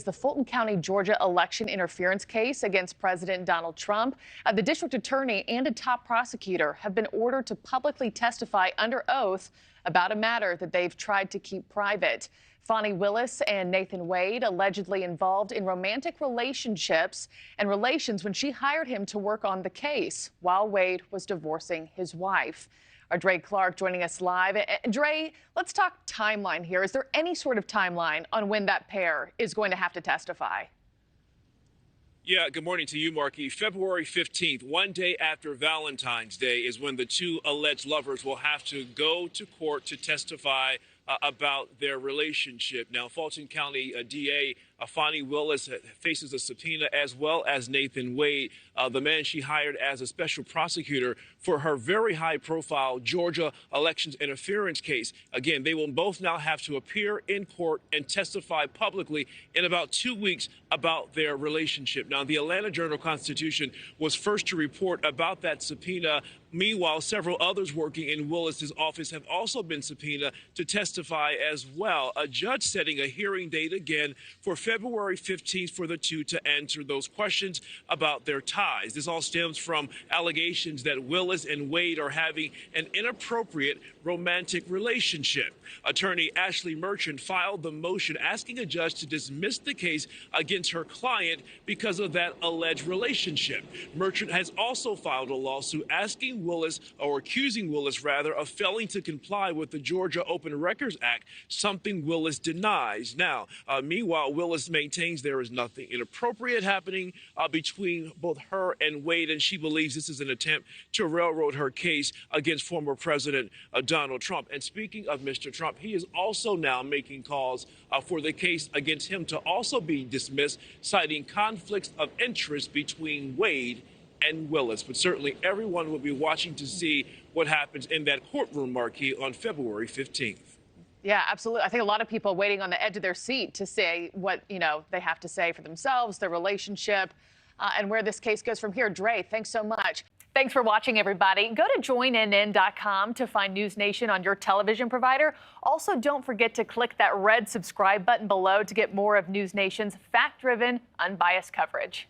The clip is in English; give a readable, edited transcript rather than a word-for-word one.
the Fulton County, Georgia election interference case against President Donald Trump. The district attorney and a top prosecutor have been ordered to publicly testify under oath about a matter that they've tried to keep private. Fani, Willis and Nathan Wade allegedly involved in romantic relationships and relations when she hired him to work on the case while Wade was divorcing his wife. Our Dre Clark joining us live. Dre, let's talk timeline here. Is there any sort of timeline on when that pair is going to have to testify? Yeah, good morning to you, Markie. February 15th, one day after Valentine's Day, is when the two alleged lovers will have to go to court to testify about their relationship. Now, Fulton County DA Fani Willis faces a subpoena, as well as Nathan Wade, the man she hired as a special prosecutor for her very high-profile Georgia elections interference case. Again, they will both now have to appear in court and testify publicly in about 2 weeks about their relationship. Now, the Atlanta Journal-Constitution was first to report about that subpoena. Meanwhile, several others working in Willis's office have also been subpoenaed to testify as well. A judge setting a hearing date again for February 15th for the two to answer those questions about their ties. This all stems from allegations that Willis and Wade are having an inappropriate romantic relationship. Attorney Ashley Merchant filed the motion asking a judge to dismiss the case against her client because of that alleged relationship. Merchant has also filed a lawsuit asking Willis, or accusing Willis rather, of failing to comply with the Georgia Open Records Act, something Willis denies. Now, meanwhile, Willis maintains there is nothing inappropriate happening between both her and Wade, and she believes this is an attempt to railroad her case against former President Donald Trump. And speaking of Mr. Trump, he is also now making calls for the case against him to also be dismissed, citing conflicts of interest between Wade and Willis. But certainly everyone will be watching to see what happens in that courtroom, Marquis, on February 15th. Yeah, absolutely. I think a lot of people are waiting on the edge of their seat to say what, they have to say for themselves, their relationship, and where this case goes from here. Dre, thanks so much. Thanks for watching, everybody. Go to joinnn.com to find NewsNation on your television provider. Also, don't forget to click that red subscribe button below to get more of NewsNation's fact-driven, unbiased coverage.